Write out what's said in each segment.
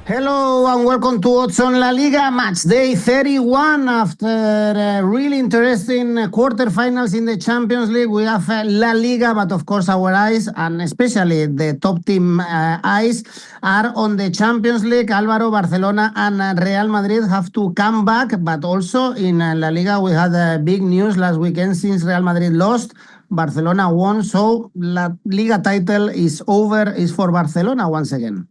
Hello and welcome to Odds on La Liga, Matchday 31. After really interesting quarterfinals in the Champions League, we have La Liga, but of course our eyes, and especially the top team eyes, are on the Champions League. Alvaro, Barcelona and Real Madrid have to come back, but also in La Liga we had big news last weekend since Real Madrid lost. Barcelona won, so La Liga title is over, is for Barcelona once again.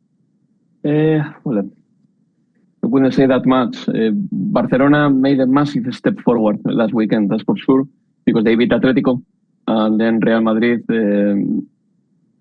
Well, I wouldn't say that much. Barcelona made a massive step forward last weekend, that's for sure, because they beat Atlético, and then Real Madrid,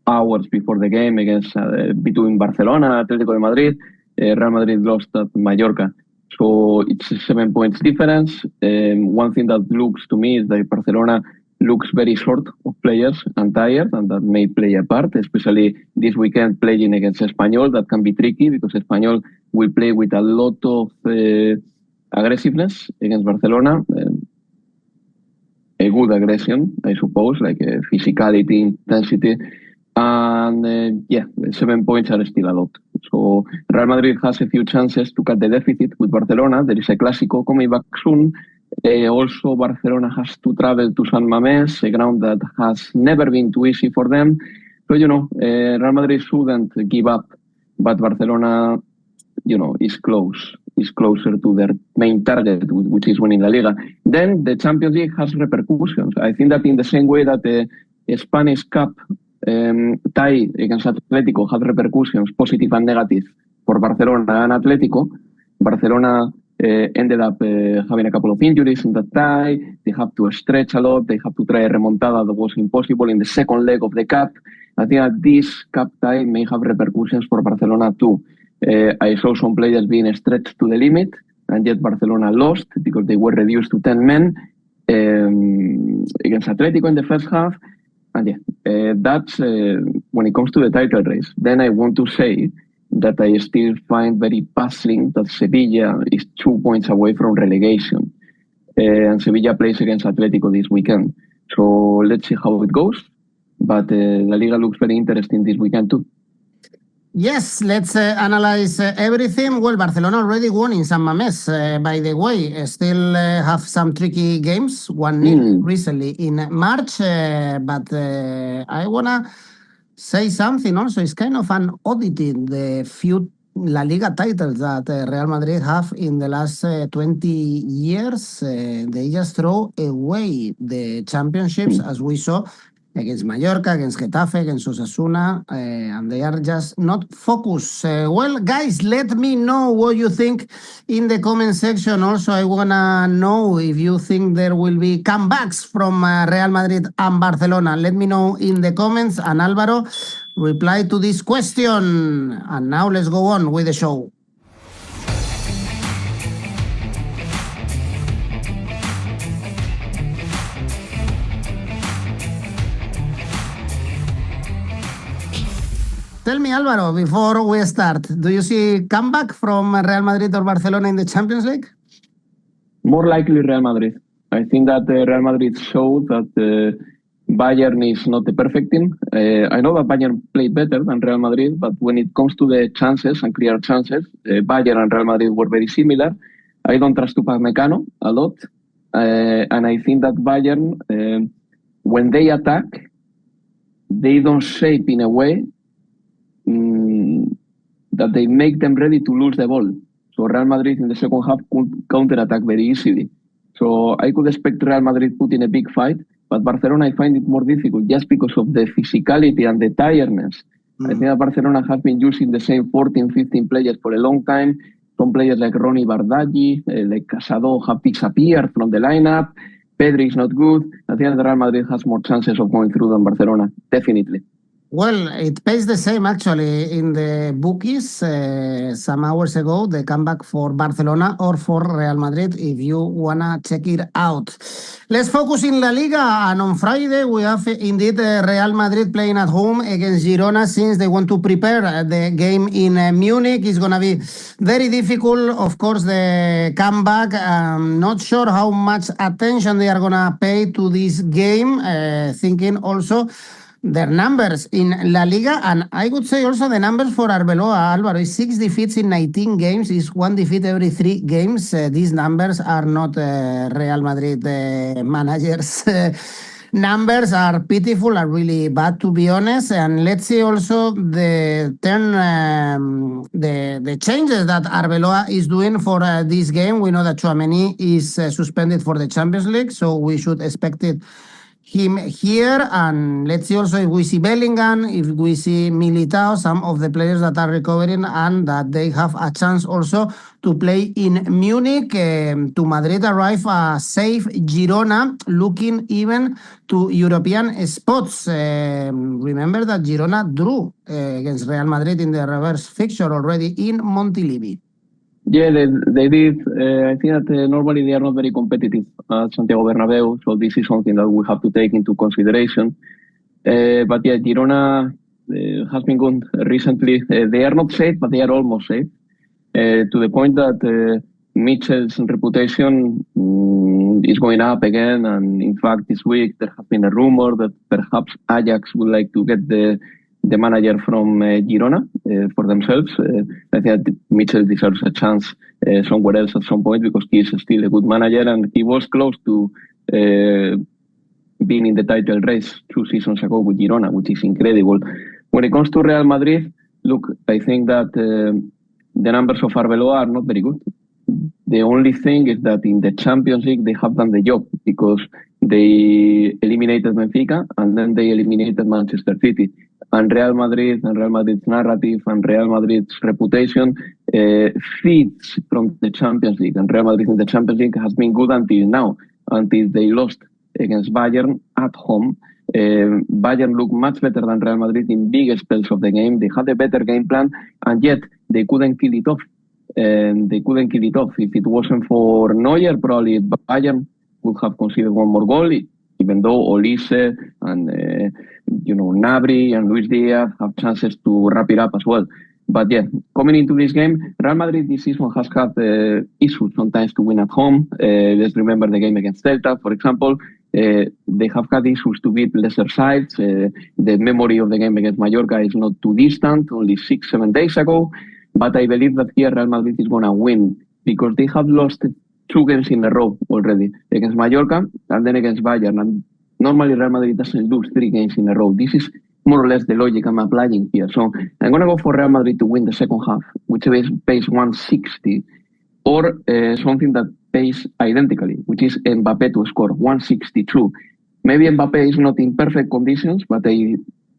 hours before the game against between Barcelona and Atlético de Madrid, Real Madrid lost at Mallorca. So it's a 7 points difference. One thing that looks to me is that Barcelona looks very short of players and tired, and that may play a part, especially this weekend playing against Espanyol. That can be tricky because Espanyol will play with a lot of aggressiveness against Barcelona. A good aggression, I suppose, like physicality, intensity. And 7 points are still a lot. So Real Madrid has a few chances to cut the deficit with Barcelona. There is a Clásico coming back soon. Also, Barcelona has to travel to San Mamés, a ground that has never been too easy for them. So, Real Madrid shouldn't give up, but Barcelona, is closer to their main target, which is winning La Liga. Then the Champions League has repercussions. I think that in the same way that the Spanish Cup tie against Atlético had repercussions, positive and negative, for Barcelona and Atlético, Barcelona ended up having a couple of injuries in that tie. They have to stretch a lot. They have to try a remontada that was impossible in the second leg of the Cup. I think that this Cup tie may have repercussions for Barcelona too. I saw some players being stretched to the limit, and yet Barcelona lost because they were reduced to 10 men against Atlético in the first half. And that's when it comes to the title race. Then I want to say that I still find very puzzling that Sevilla is 2 points away from relegation. And Sevilla plays against Atlético this weekend. So let's see how it goes. But La Liga looks very interesting this weekend too. Yes, let's analyze everything. Well, Barcelona already won in San Mamés, by the way. Still have some tricky games, 1-0 recently in March. But I want to say something also. It's kind of an oddity, the few La Liga titles that Real Madrid have in the last 20 years. They just throw away the championships, as we saw against Mallorca, against Getafe, against Osasuna, and they are just not focused. Well, guys, let me know what you think in the comment section. Also, I want to know if you think there will be comebacks from Real Madrid and Barcelona. Let me know in the comments, and Alvaro, reply to this question. And now let's go on with the show. Tell me, Alvaro, before we start, do you see comeback from Real Madrid or Barcelona in the Champions League? More likely Real Madrid. I think that Real Madrid showed that Bayern is not the perfect team. I know that Bayern played better than Real Madrid, but when it comes to the chances and clear chances, Bayern and Real Madrid were very similar. I don't trust Upamecano a lot. And I think that Bayern, when they attack, they don't shape in a way that they make them ready to lose the ball. So Real Madrid in the second half could counter-attack very easily. So I could expect Real Madrid put in a big fight, but Barcelona, I find it more difficult just because of the physicality and the tiredness. I think that Barcelona has been using the same 14, 15 players for a long time. Some players like Ronnie Bardaghi, like 𝐜𝐭𝐴𝐧𝐧𝐽 have disappeared from the lineup. Pedri is not good. I think that Real Madrid has more chances of going through than Barcelona, definitely. Well, it pays the same actually in the bookies some hours ago, the comeback for Barcelona or for Real Madrid, if you want to check it out. Let's focus in La Liga, and on Friday we have indeed Real Madrid playing at home against Girona, since they want to prepare the game in Munich. It's going to be very difficult, of course, the comeback. I'm not sure how much attention they are going to pay to this game, thinking also their numbers in La Liga, and I would say also the numbers for Arbeloa, Alvaro, is 6 defeats in 19 games, is 1 defeat every 3 games. These numbers are not Real Madrid managers. Numbers are pitiful, are really bad, to be honest. And let's see also the changes that Arbeloa is doing for this game. We know that 𝐿𝐿𝐿 is suspended for the Champions League, so we should expect him here. And let's see also if we see Bellingham, if we see Militao, some of the players that are recovering and that they have a chance also to play in Munich. To Madrid arrive a safe Girona, looking even to European spots. Remember that Girona drew against Real Madrid in the reverse fixture already in Montilivi. Yeah, they did. I think that normally they are not very competitive at Santiago Bernabéu, so this is something that we have to take into consideration. But yeah, Girona has been good recently. They are not safe, but they are almost safe, to the point that Mitchell's reputation is going up again. And in fact, this week there has been a rumor that perhaps Ajax would like to get the manager from Girona for themselves. I think that Mitchell deserves a chance somewhere else at some point, because he is still a good manager, and he was close to being in the title race 2 seasons ago with Girona, which is incredible. When it comes to Real Madrid, look, I think that the numbers of Arbeloa are not very good. The only thing is that in the Champions League they have done the job, because they eliminated Benfica and then they eliminated Manchester City. And Real Madrid and Real Madrid's narrative and Real Madrid's reputation feeds from the Champions League. And Real Madrid in the Champions League has been good until now, until they lost against Bayern at home. Bayern looked much better than Real Madrid in big spells of the game. They had a better game plan, and yet they couldn't kill it off. If it wasn't for Neuer, probably Bayern would have conceded one more goal, even though Olise and Gnabry and Luis Diaz have chances to wrap it up as well. But yeah, coming into this game, Real Madrid this season has had issues sometimes to win at home. Let's remember the game against Celta, for example. They have had issues to beat lesser sides. The memory of the game against Mallorca is not too distant, only 6-7 days ago. But I believe that here Real Madrid is going to win, because they have lost 2 games in a row already, against Mallorca and then against Bayern. And normally Real Madrid doesn't lose 3 games in a row. This is more or less the logic I'm applying here. So I'm going to go for Real Madrid to win the second half, which pays 160, or something that pays identically, which is Mbappé to score 162. Maybe Mbappé is not in perfect conditions, but I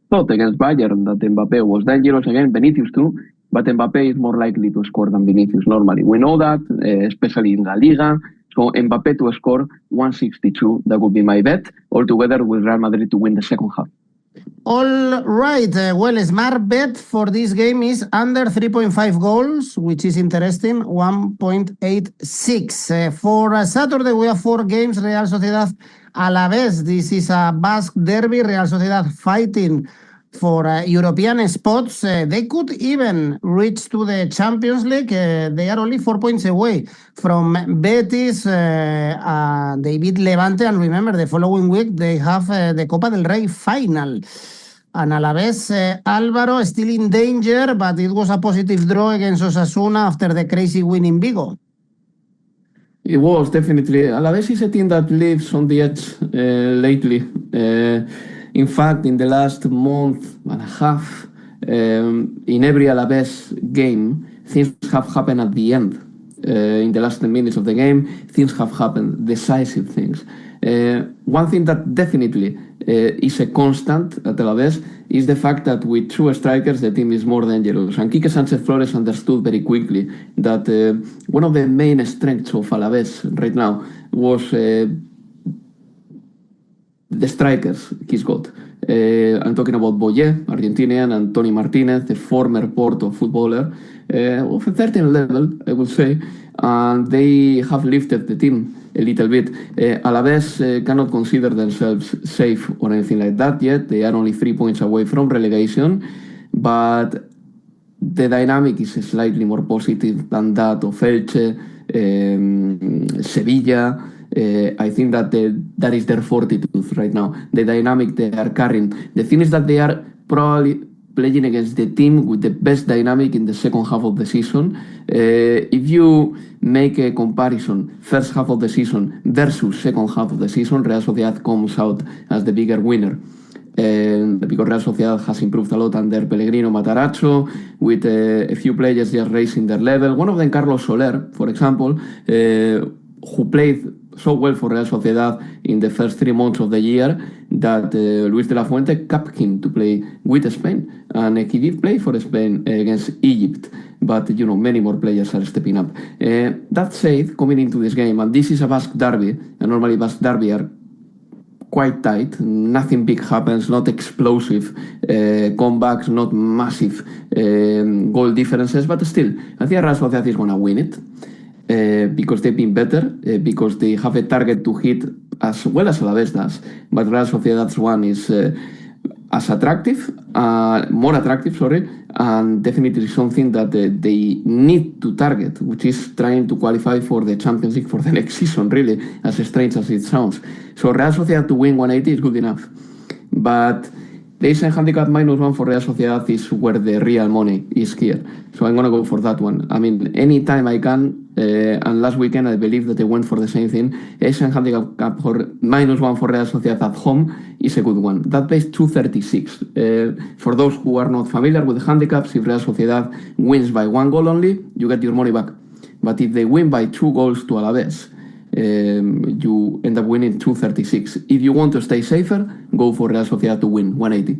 thought against Bayern that Mbappé was dangerous again, Vinicius too, but Mbappé is more likely to score than Vinicius normally. We know that, especially in La Liga. So Mbappé to score 162, that would be my bet, altogether with Real Madrid to win the second half. All right. Well, smart bet for this game is under 3.5 goals, which is interesting, 1.86. For Saturday, we have 4 games. Real Sociedad, Alavés. This is a Basque derby. Real Sociedad fighting for European spots. They could even reach to the Champions League. They are only 4 points away from Betis. They beat Levante, and remember, the following week they have the Copa del Rey final. And Alavés, Álvaro, still in danger, but it was a positive draw against Osasuna after the crazy win in Vigo. It was, definitely. Alavés is a team that lives on the edge lately. In fact, in the last month and a half, in every Alavés game, things have happened at the end. In the last 10 minutes of the game, things have happened, decisive things. One thing that definitely is a constant at Alavés is the fact that with 2 strikers, the team is more dangerous. And 𝐿𝐭𝐿𝐴 Sánchez-Flores understood very quickly that one of the main strengths of Alavés right now was the strikers he's got. I'm talking about Boye, Argentinian, and Tony Martinez, the former Porto footballer, of a certain level, I would say, and they have lifted the team a little bit. Alavés cannot consider themselves safe or anything like that yet. They are only 3 points away from relegation, but the dynamic is slightly more positive than that of Elche, Sevilla, I think that that is their fortitude right now, the dynamic they are carrying. The thing is that they are probably playing against the team with the best dynamic in the second half of the season. If you make a comparison, first half of the season versus second half of the season, Real Sociedad comes out as the bigger winner. Because Real Sociedad has improved a lot under Pellegrino Matarazzo, with a few players just raising their level. One of them, Carlos Soler, for example, who played so well for Real Sociedad in the first 3 months of the year that Luis de la Fuente kept him to play with Spain. And he did play for Spain against Egypt, but many more players are stepping up. That said, coming into this game, and this is a Basque derby, and normally Basque derby are quite tight, nothing big happens, not explosive comebacks, not massive goal differences, but still, I think Real Sociedad is going to win it. Because they've been better, because they have a target to hit as well as Alavés does. But Real Sociedad's one is as attractive, more attractive, and definitely something that they need to target, which is trying to qualify for the Champions League for the next season, really, as strange as it sounds. So Real Sociedad to win 180 is good enough. But the Asian handicap -1 for Real Sociedad is where the real money is here. So I'm going to go for that one. I mean, anytime I can, and last weekend I believe that they went for the same thing. Asian handicap for -1 for Real Sociedad at home is a good one. That pays 236. For those who are not familiar with the handicaps, if Real Sociedad wins by 1 goal only, you get your money back. But if they win by 2 goals to Alavés, you end up winning 236. If you want to stay safer, go for Real Sociedad to win 180.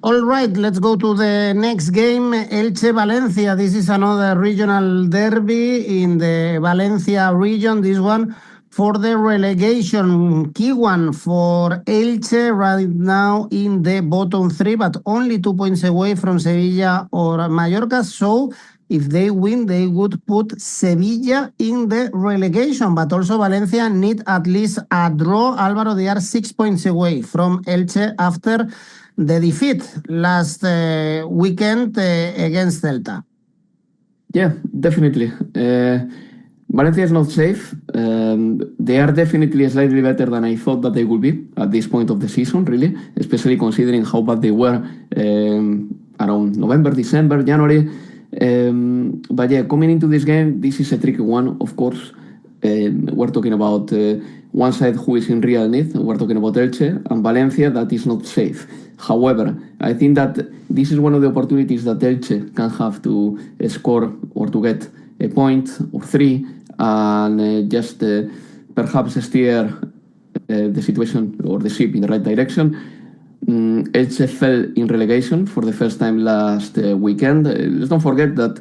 All right, let's go to the next game, Elche Valencia. This is another regional derby in the Valencia region. This one for the relegation. Key one for Elche right now in the bottom 3, but only 2 points away from Sevilla or Mallorca. So if they win, they would put Sevilla in the relegation, but also Valencia need at least a draw. Álvaro, they are 6 points away from Elche after the defeat last weekend against Celta. Yeah, definitely. Valencia is not safe. They are definitely slightly better than I thought that they would be at this point of the season, really, especially considering how bad they were around November, December, January. But yeah, coming into this game, this is a tricky one, of course. We're talking about one side who is in real need. We're talking about Elche, and Valencia that is not safe. However, I think that this is one of the opportunities that Elche can have to score or to get a point or 3 and just perhaps steer the situation or the ship in the right direction. Elche fell in relegation for the first time last weekend. Let's not forget that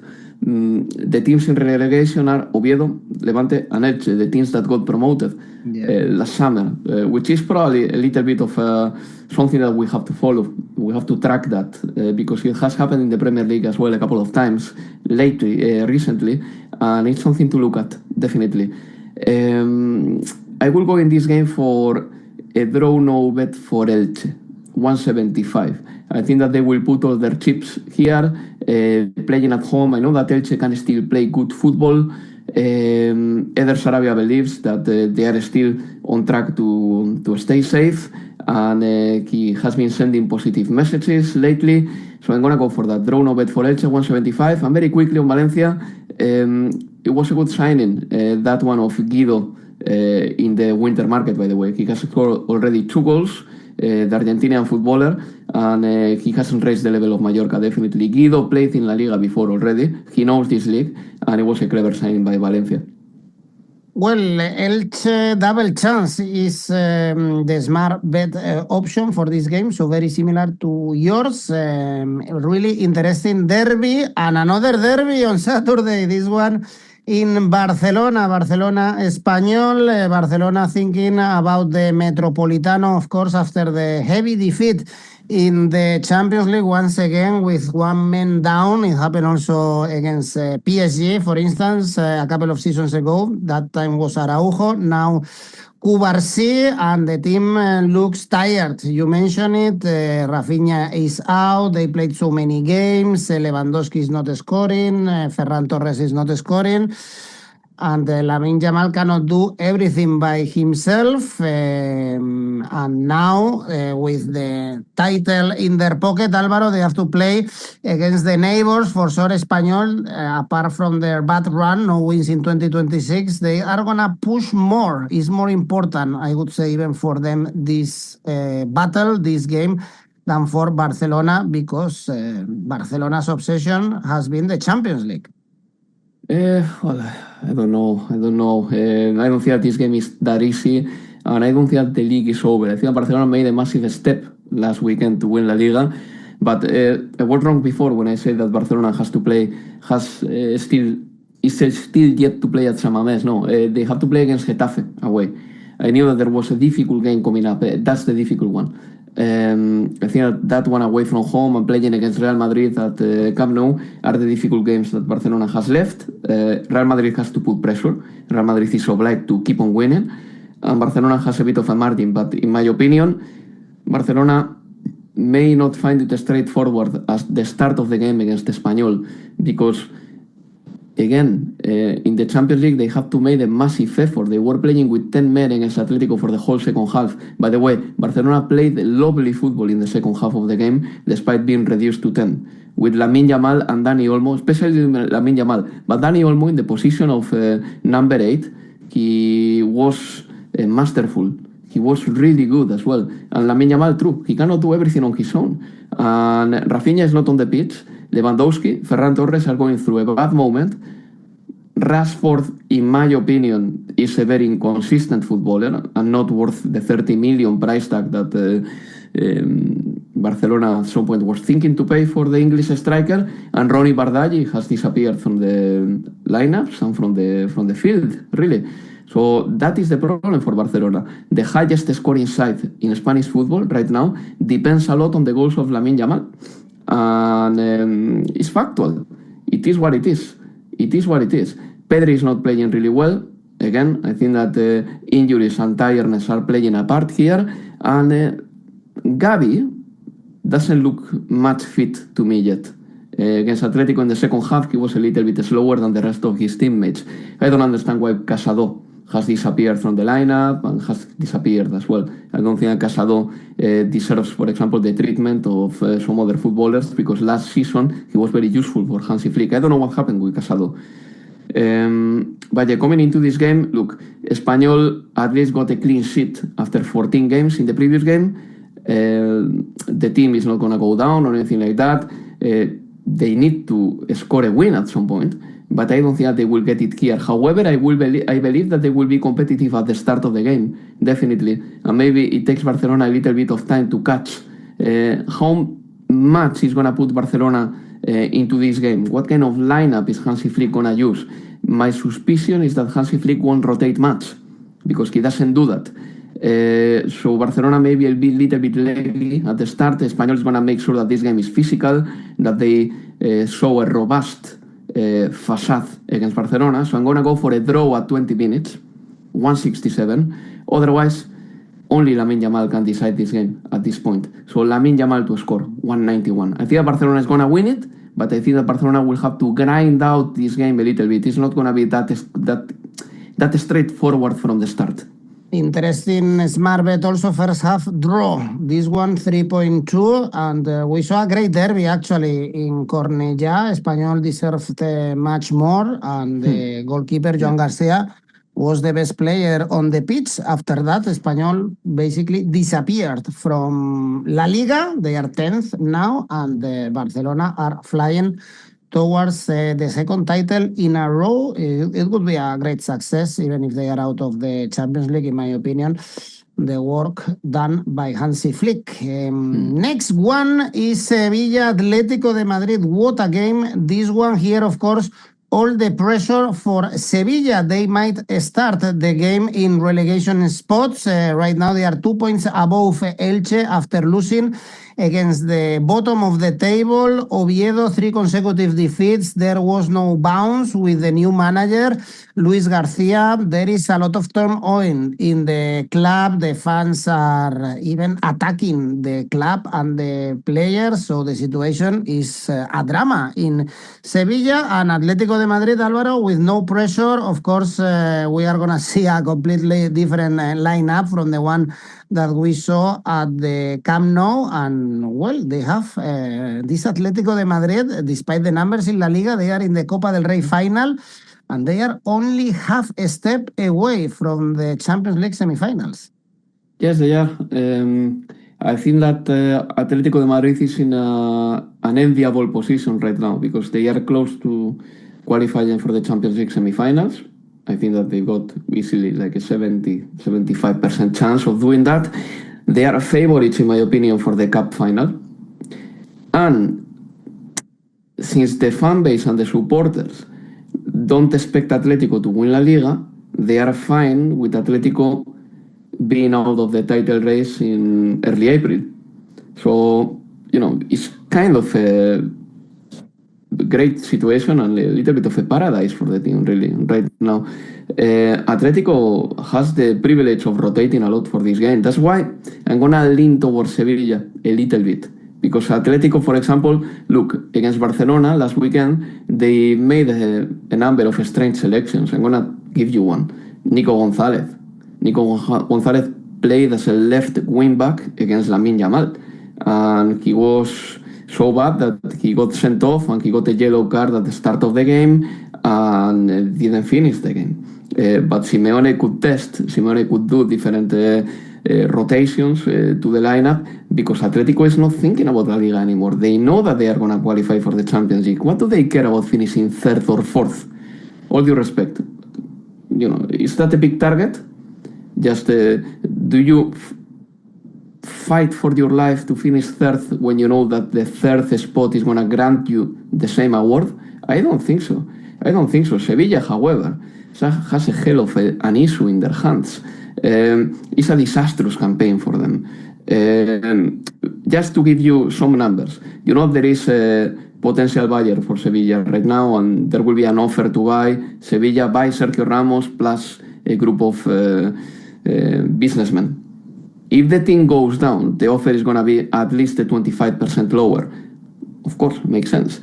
the teams in relegation are Oviedo, Levante and Elche, the teams that got promoted last summer, which is probably a little bit of something that we have to follow. We have to track that because it has happened in the Premier League as well a couple of times recently, and it's something to look at, definitely. I will go in this game for a draw no bet for Elche. 175. I think that they will put all their chips here, playing at home. I know that Elche can still play good football. Eder Sarabia believes that they are still on track to stay safe, and he has been sending positive messages lately. So I'm going to go for that. Draw no bet for Elche, 175. And very quickly on Valencia, it was a good signing, that one of 𝐿𝐭𝐵 in the winter market, by the way. He has scored already 2 goals. The Argentinian footballer, and he hasn't raised the level of Mallorca, definitely. 𝐿𝐭𝐵 played in La Liga before already. He knows this league, and it was a clever signing by Valencia. Well, Elche double chance is the smart bet option for this game, so very similar to yours. Really interesting derby, and another derby on Saturday. This one in Barcelona, Espanyol. Barcelona thinking about the Metropolitano, of course, after the heavy defeat in the Champions League once again with 1 man down. It happened also against PSG, for instance, a couple of seasons ago. That time was Araujo. Now 𝗵𝐿𝐴, and the team looks tired. You mentioned it. Rafinha is out. They played so many games. Lewandowski is not scoring. Ferran Torres is not scoring. and Lamine Yamal cannot do everything by himself. And now, with the title in their pocket, Álvaro, they have to play against the neighbors. For sure, Espanyol, apart from their bad run, no wins in 2026, they are going to push more. It's more important, I would say, even for them, this battle, this game, than for Barcelona, because Barcelona's obsession has been the Champions League. Well, I don't know. I don't think that this game is that easy, and I don't think that the league is over. I think that Barcelona made a massive step last weekend to win La Liga, but I was wrong before when I said that Barcelona is still yet to play at San Mamés. No, they have to play against Getafe away. I knew that there was a difficult game coming up. That's the difficult one. I think that one away from home and playing against Real Madrid at Camp Nou are the difficult games that Barcelona has left. Real Madrid has to put pressure. Real Madrid is obliged to keep on winning, and Barcelona has a bit of a margin, but in my opinion, Barcelona may not find it straightforward at the start of the game against Espanyol, because again, in the Champions League, they have to make a massive effort. They were playing with 10 men against Atlético for the whole second half. By the way, Barcelona played lovely football in the second half of the game, despite being reduced to 10, with Lamine Yamal and Dani Olmo, especially Lamine Yamal. But Dani Olmo, in the position of number 8, he was masterful. He was really good as well. And Lamine Yamal, true, he cannot do everything on his own. And Rafinha is not on the pitch. Lewandowski, Ferran Torres are going through a bad moment. Rashford, in my opinion, is a very inconsistent footballer and not worth the 30 million price tag that Barcelona at some point was thinking to pay for the English striker. And Ronny Bardghji has disappeared from the lineups and from the field, really. So that is the problem for Barcelona. The highest scoring side in Spanish football right now depends a lot on the goals of Lamine Yamal. And it's factual. It is what it is. Pedri is not playing really well. Again, I think that injuries and tiredness are playing a part here. And 𝗀𝗵 doesn't look much fit to me yet. Against Atlético in the second half, he was a little bit slower than the rest of his teammates. I don't understand why 𝗀𝐻𝗏 has disappeared from the lineup and has disappeared as well. I don't think 𝗀𝐻𝗏 deserves, for example, the treatment of some other footballers, because last season he was very useful for Hansi Flick. I don't know what happened with 𝗀𝐻𝗏. But yeah, coming into this game, look, Espanyol at least got a clean sheet after 14 games in the previous game. The team is not going to go down or anything like that. They need to score a win at some point, but I don't think that they will get it here. However, I believe that they will be competitive at the start of the game, definitely. And maybe it takes Barcelona a little bit of time to catch how much is going to put Barcelona into this game. What kind of lineup is Hansi Flick going to use? My suspicion is that Hansi Flick won't rotate much, because he doesn't do that. So Barcelona maybe will be a little bit lazy at the start. Espanyol is going to make sure that this game is physical, that they show a robust facade against Barcelona. So I'm going to go for a draw at 20 minutes, 167. Otherwise, only Lamine Yamal can decide this game at this point. So Lamine Yamal to score, 191. I think that Barcelona is going to win it, but I think that Barcelona will have to grind out this game a little bit. It's not going to be that straightforward from the start. Interesting smart bet also, first half draw. This one 3.2, and we saw a great derby actually in �wä𝐭𝐚𝐲. Espanyol deserved much more, and the goalkeeper Joan Garcia was the best player on the pitch. After that, Espanyol basically disappeared from La Liga. They are 10th now, and Barcelona are flying towards the second title in a row. It would be a great success, even if they are out of the Champions League, in my opinion. The work done by Hansi Flick. Next one is Sevilla Atlético de Madrid. What a game. This one here, of course, all the pressure for Sevilla. They might start the game in relegation spots. Right now they are 2 points above Elche after losing against the bottom of the table. Oviedo, 3 consecutive defeats. There was no bounce with the new manager, Luis Garcia. There is a lot of turmoil in the club. The fans are even attacking the club and the players, so the situation is a drama in Sevilla. And Atlético de Madrid, Álvaro, with no pressure. Of course, we are going to see a completely different lineup from the one that we saw at the Camp Nou. And, well, they have this Atlético de Madrid, despite the numbers in La Liga, they are in the Copa del Rey final, and they are only half a step away from the Champions League semifinals. Yes, they are. I think that Atlético de Madrid is in an enviable position right now because they are close to qualifying for the Champions League semifinals. I think that they got easily like a 70-75% chance of doing that. They are favorites, in my opinion, for the cup final. And since the fan base and the supporters don't expect Atlético to win La Liga, they are fine with Atlético being out of the title race in early April. So, it's kind of a great situation and a little bit of a paradise for the team, really, right now. Atletico has the privilege of rotating a lot for this game. That's why I'm going to lean towards Sevilla a little bit. Because Atletico, for example, look, against Barcelona last weekend, they made a number of strange selections. I'm going to give you one. Nico Gonzalez played as a left wing back against Lamine Yamal. And he was so bad that he got sent off and he got a yellow card at the start of the game and didn't finish the game. But Simeone could do different rotations to the lineup because Atletico is not thinking about La Liga anymore. They know that they are going to qualify for the Champions League. What do they care about finishing third or fourth? All due respect. Is that a big target? Just do you fight for your life to finish third when you know that the third spot is going to grant you the same award? I don't think so. Sevilla, however, has a hell of an issue in their hands. It's a disastrous campaign for them. Just to give you some numbers, there is a potential buyer for Sevilla right now, and there will be an offer to buy Sevilla by Sergio Ramos plus a group of businessmen. If the team goes down, the offer is going to be at least 25% lower. Of course, makes sense.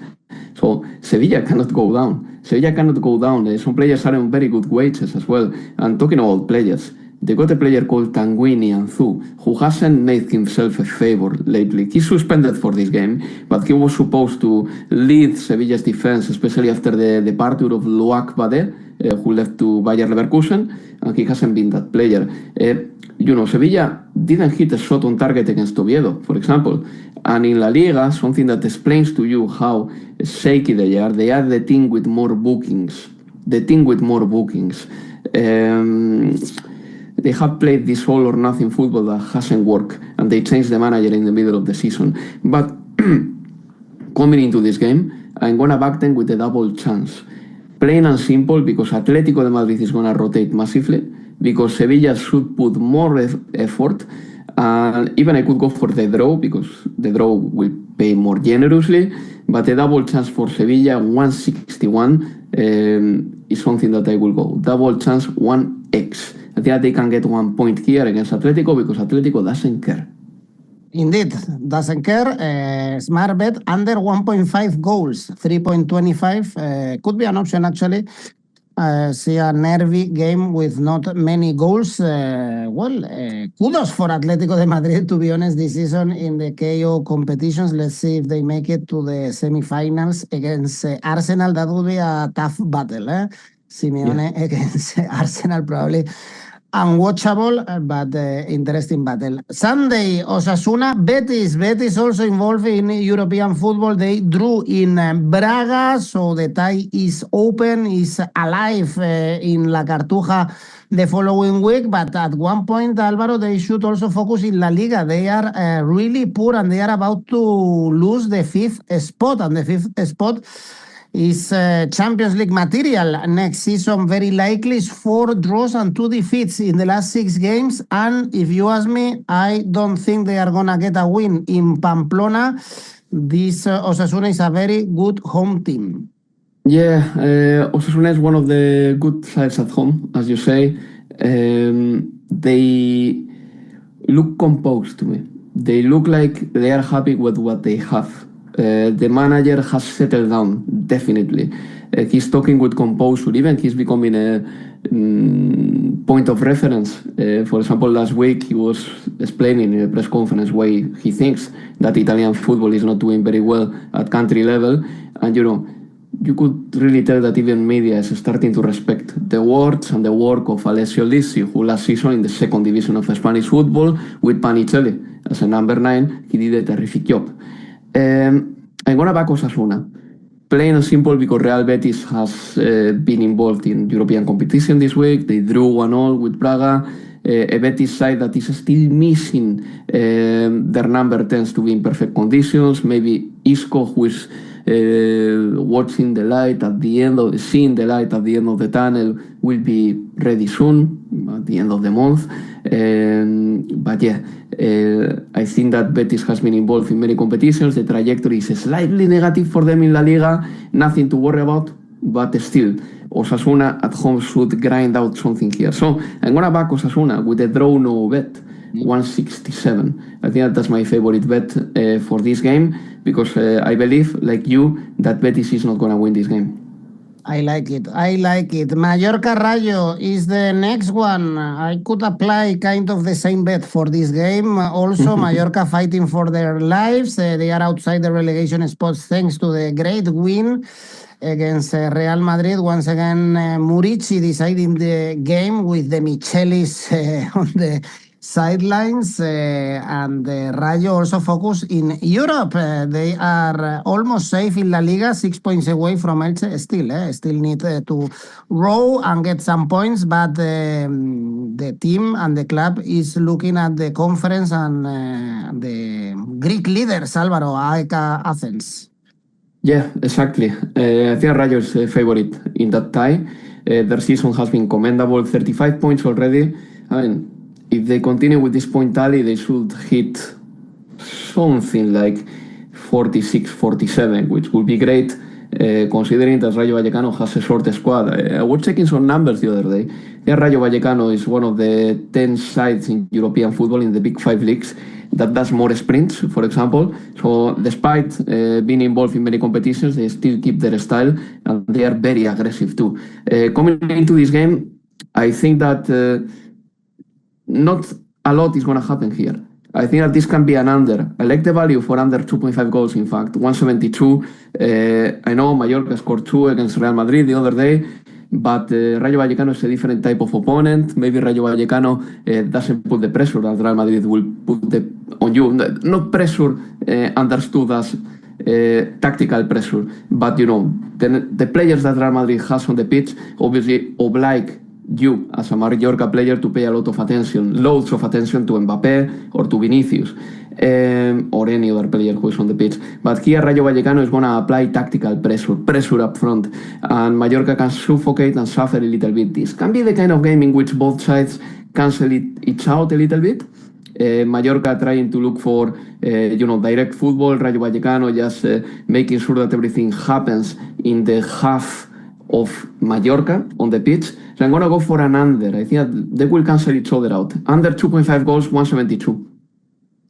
So Sevilla cannot go down. Some players are on very good wages as well. And talking about players, they got a player called 𝗀𝗏𝗏𝗀 who hasn't made himself a favor lately. He's suspended for this game, but he was supposed to lead Sevilla's defense, especially after the departure of 𝗀𝗏𝗏𝗏, who left to Bayer Leverkusen, and he hasn't been that player. Sevilla didn't hit a shot on target against Oviedo, for example. And in La Liga, something that explains to you how shaky they are the team with more bookings. They have played this all or nothing football that hasn't worked, and they changed the manager in the middle of the season. But coming into this game, I'm going to back them with a double chance. Plain and simple, because Atlético de Madrid is going to rotate massively, because Sevilla should put more effort, and even I could go for the draw, because the draw will pay more generously, but a double chance for Sevilla, 161, is something that I will go. Double chance, 1x. I think that they can get 1 point here against Atletico because Atletico doesn't care. Indeed, doesn't care. Smart bet under 1.5 goals, 3.25 could be an option actually. See a nervy game with not many goals. Kudos for Atlético de Madrid, to be honest, this season in the KO competitions. Let's see if they make it to the semifinals against Arsenal. That would be a tough battle. Simeone against Arsenal, probably unwatchable, but interesting battle. Sunday, Osasuna, Betis also involved in European football. They drew in Braga, so the tie is open, is alive in La Cartuja the following week. But at one point, Alvaro, they should also focus in La Liga. They are really poor, and they are about to lose the fifth spot. And the fifth spot is Champions League material next season. Very likely is 4 draws and 2 defeats in the last 6 games. And if you ask me, I don't think they are gonna get a win in Pamplona. This Osasuna is a very good home team. Yeah, Osasuna is one of the good sides at home, as you say. They look composed to me. They look like they are happy with what they have. The manager has settled down, definitely. He's talking with composure. Even he's becoming a point of reference. For example, last week he was explaining in a press conference why he thinks that Italian football is not doing very well at country level. And you could really tell that even media is starting to respect the words and the work of 𝐜𝐭𝐴𝐵𝐶𝐵, who last season in the second division of Spanish football with Panicelli as a number 9, he did a terrific job. I'm gonna back Osasuna, plain and simple, because Real Betis has been involved in European competition this week. They drew 1-1 with Braga, a Betis side that is still missing their number 10s to be in perfect conditions. Maybe 𝐿𝐵𝐿, who is watching the light at the end of seeing the light at the end of the tunnel, will be ready soon, at the end of the month. But yeah, I think that Betis has been involved in many competitions. The trajectory is slightly negative for them in La Liga, nothing to worry about, but still, Osasuna at home should grind out something here. So I'm gonna back Osasuna with a draw no bet, 167. I think that's my favorite bet for this game, because I believe, like you, that Betis is not gonna win this game. I like it. Mallorca Rayo is the next one. I could apply kind of the same bet for this game. Also, Mallorca fighting for their lives. They are outside the relegation spots thanks to the great win against Real Madrid. Once again, 𝗵𝗵𝐿 deciding the game with the Michelis on the sidelines, and Rayo also focus in Europe. They are almost safe in La Liga, 6 points away from Elche. Still need to row and get some points, but the team and the club is looking at the conference and the Greek leaders, Alvaro, ACCA Athens. Yeah, exactly. I think Rayo is a favorite in that tie. Their season has been commendable, 35 points already. I mean, if they continue with this point tally, they should hit something like 46, 47, which would be great, considering that Rayo Vallecano has a short squad. I was checking some numbers the other day. Yeah, Rayo Vallecano is one of the 10 sides in European football in the Big 5 leagues that does more sprints, for example. So despite being involved in many competitions, they still keep their style, and they are very aggressive too. Coming into this game, I think that not a lot is going to happen here. I think that this can be an under. I like the value for under 2.5 goals, in fact, 172. I know Mallorca scored 2 against Real Madrid the other day, but Rayo Vallecano is a different type of opponent. Maybe Rayo Vallecano doesn't put the pressure that Real Madrid will put on you. Not pressure understood as tactical pressure, but the players that Real Madrid has on the pitch obviously oblige you as a Mallorca player to pay a lot of attention, loads of attention to Mbappé or to Vinicius, or any other player who is on the pitch. But here Rayo Vallecano is going to apply tactical pressure up front, and Mallorca can suffocate and suffer a little bit. This can be the kind of game in which both sides cancel each out a little bit. Mallorca trying to look for direct football, Rayo Vallecano just making sure that everything happens in the half of Mallorca on the pitch. So I'm going to go for an under. I think they will cancel each other out. Under 2.5 goals, 172.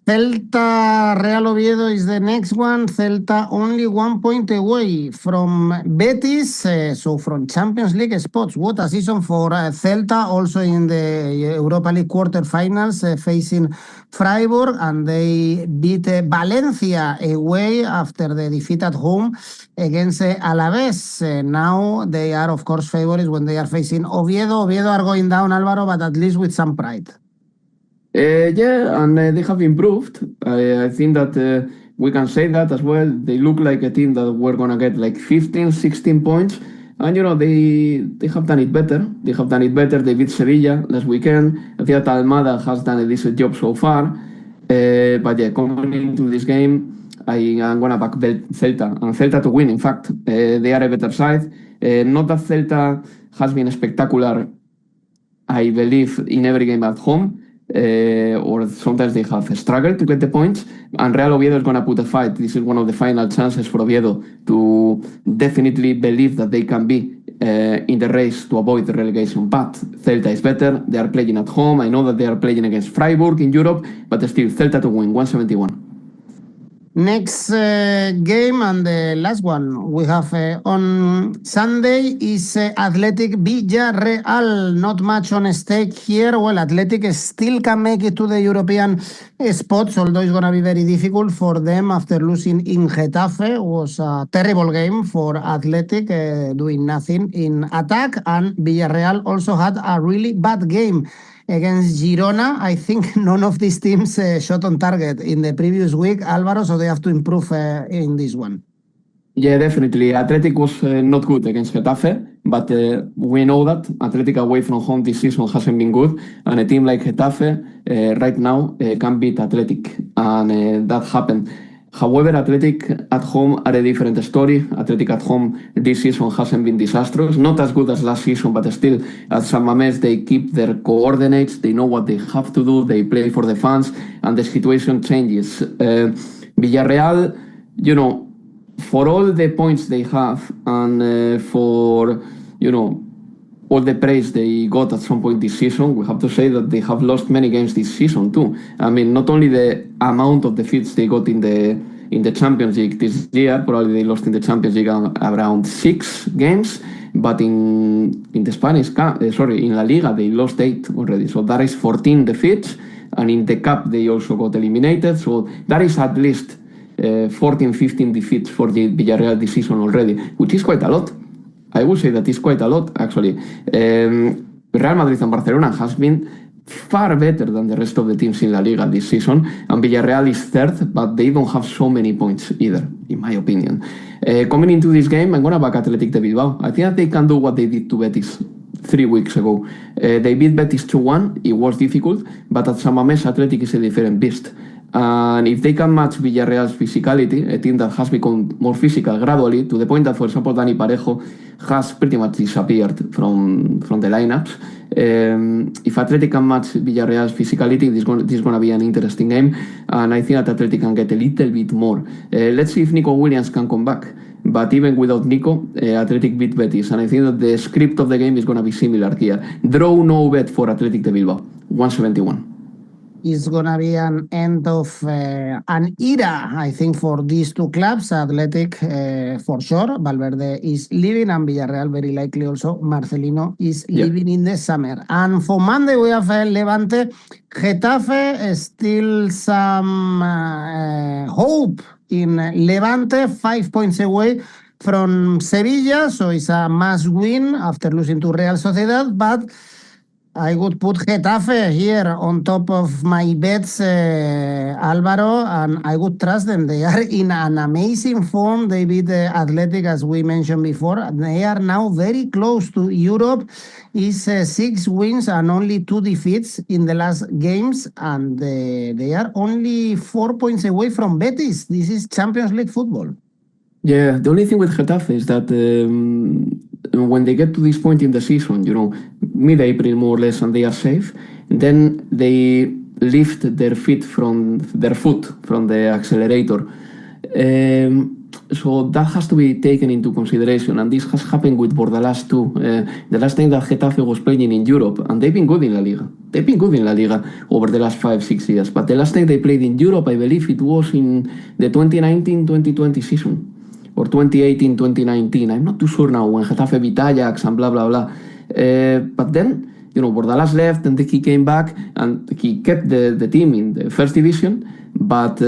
Celta Real Oviedo is the next one. Celta only 1 point away from Betis, so from Champions League spots. What a season for Celta, also in the Europa League quarterfinals, facing Freiburg, and they beat Valencia away after the defeat at home against Alavés. Now they are, of course, favorites when they are facing Oviedo. Oviedo are going down, Alvaro, but at least with some pride. Yeah, and they have improved. I think that we can say that as well. They look like a team that we're going to get like 15, 16 points. And, they have done it better. They beat Sevilla last weekend. I think that 𝐜𝐴𝐵𝐿𝐴 has done a decent job so far. But yeah, coming into this game, I'm going to back Celta, and Celta to win, in fact. They are a better side. Not that Celta has been spectacular, I believe, in every game at home, or sometimes they have struggled to get the points, and Real Oviedo is going to put a fight. This is one of the final chances for Oviedo to definitely believe that they can be in the race to avoid the relegation. But Celta is better. They are playing at home. I know that they are playing against Freiburg in Europe, but still, Celta to win, 171. Next game and the last one we have on Sunday is Athletic Villarreal. Not much on stake here. Well, Athletic still can make it to the European spots, although it's going to be very difficult for them after losing in Getafe. It was a terrible game for Athletic, doing nothing in attack, and Villarreal also had a really bad game against Girona. I think none of these teams shot on target in the previous week, Alvaro, so they have to improve in this one. Yeah, definitely. Athletic was not good against Getafe, but we know that Athletic away from home this season hasn't been good, and a team like Getafe right now can beat Athletic, and that happened. However, Athletic at home are a different story. Athletic at home this season hasn't been disastrous, not as good as last season, but still at San Mamés they keep their coordinates, they know what they have to do, they play for the fans, and the situation changes. Villarreal, you know, for all the points they have, and for, you know, all the praise they got at some point this season, we have to say that they have lost many games this season too. I mean, not only the amount of defeats they got in the Champions League this year, probably they lost in the Champions League around 6 games, but in the Spanish in La Liga they lost 8 already. So that is 14 defeats, and in the Cup they also got eliminated. So that is at least 14, 15 defeats for the Villarreal this season already, which is quite a lot. I would say that is quite a lot, actually. Real Madrid and Barcelona has been far better than the rest of the teams in La Liga this season, and Villarreal is third, but they don't have so many points either, in my opinion. Coming into this game, I'm going to back Athletic de Bilbao. I think that they can do what they did to Betis 3 weeks ago. They beat Betis 2-1. It was difficult, but at San Mamés, Athletic is a different beast. And if they can match Villarreal's physicality, a team that has become more physical gradually, to the point that, for example, Dani Parejo has pretty much disappeared from the lineups. If Athletic can match Villarreal's physicality, this is going to be an interesting game, and I think that Athletic can get a little bit more. Let's see if 𝐿𝐿 can come back. But even without Nico, Athletic beat Betis, and I think that the script of the game is going to be similar here. Draw no bet for Athletic de Bilbao, 171. It's going to be an end of an era, I think, for these two clubs. Athletic, for sure. Valverde is leaving, and Villarreal, very likely also. Marcelino is leaving in the summer. And for Monday, we have Levante. Getafe, still some hope in Levante, 5 points away from Sevilla. So it's a must win after losing to Real Sociedad, but I would put Getafe here on top of my bets, Alvaro, and I would trust them. They are in an amazing form. They beat the Athletic, as we mentioned before. They are now very close to Europe. It's 6 wins and only 2 defeats in the last games, and they are only 4 points away from Betis. This is Champions League football. Yeah, the only thing with Getafe is that when they get to this point in the season, you know, mid-April more or less, and they are safe, then they lift their foot from the accelerator. So that has to be taken into consideration, and this has happened with Bordalás too. The last time that Getafe was playing in Europe, and they've been good in La Liga. They've been good in La Liga over the last 5-6 years, but the last time they played in Europe, I believe it was in the 2019-2020 season. Or 2018-2019, I'm not too sure now, when Getafe beat Ajax and blah, blah, blah. But then, you know, Bordalás left, and he came back, and he kept the team in the first division, but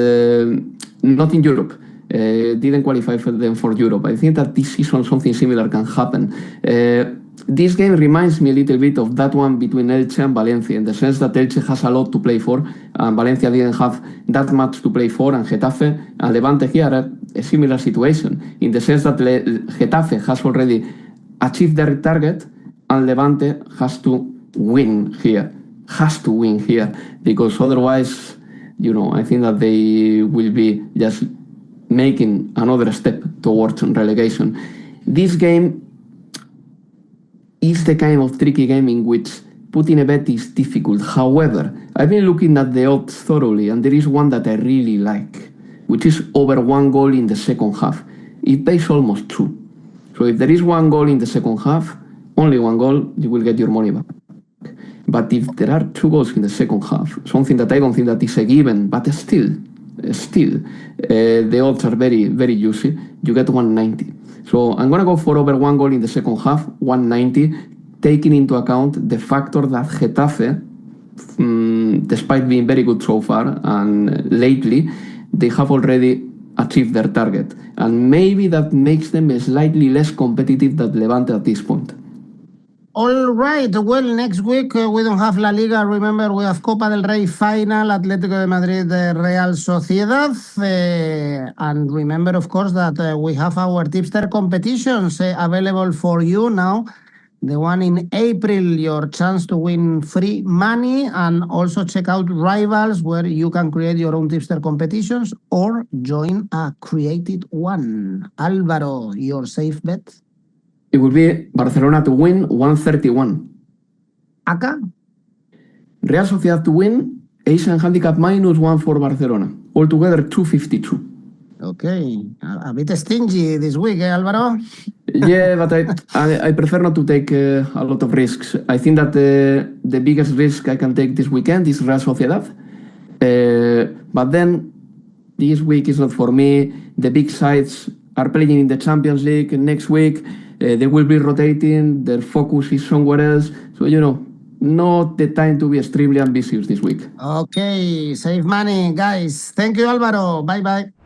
not in Europe. Didn't qualify for them for Europe. I think that this season something similar can happen. This game reminds me a little bit of that one between Elche and Valencia, in the sense that Elche has a lot to play for, and Valencia didn't have that much to play for, and Getafe and Levante here are a similar situation, in the sense that Getafe has already achieved their target, and Levante has to win here, because otherwise, you know, I think that they will be just making another step towards relegation. This game is the kind of tricky game in which putting a bet is difficult. However, I've been looking at the odds thoroughly, and there is one that I really like, which is over 1 goal in the second half. It pays almost 2. So if there is 1 goal in the second half, only 1 goal, you will get your money back. But if there are 2 goals in the second half, something that I don't think that is a given, but still, the odds are very, very juicy, you get 190. So I'm going to go for over 1 goal in the second half, 190, taking into account the factor that Getafe, despite being very good so far and lately, they have already achieved their target. And maybe that makes them slightly less competitive than Levante at this point. All right, well, next week we don't have La Liga. Remember, we have Copa del Rey final, Atlético de Madrid, Real Sociedad. And remember, of course, that we have our tipster competitions available for you now. The one in April, your chance to win free money, and also check out Rivals, where you can create your own tipster competitions or join a created one. Alvaro, your safe bet? It will be Barcelona to win, 131. ACCA? Real Sociedad to win, Asian handicap -1 for Barcelona. Altogether 252. Okay, a bit stingy this week, Alvaro? Yeah, but I prefer not to take a lot of risks. I think that the biggest risk I can take this weekend is Real Sociedad. But then, this week is not for me. The big sides are playing in the Champions League next week. They will be rotating. Their focus is somewhere else. So, not the time to be extremely ambitious this week. Okay, save money, guys. Thank you, Alvaro. Bye-bye.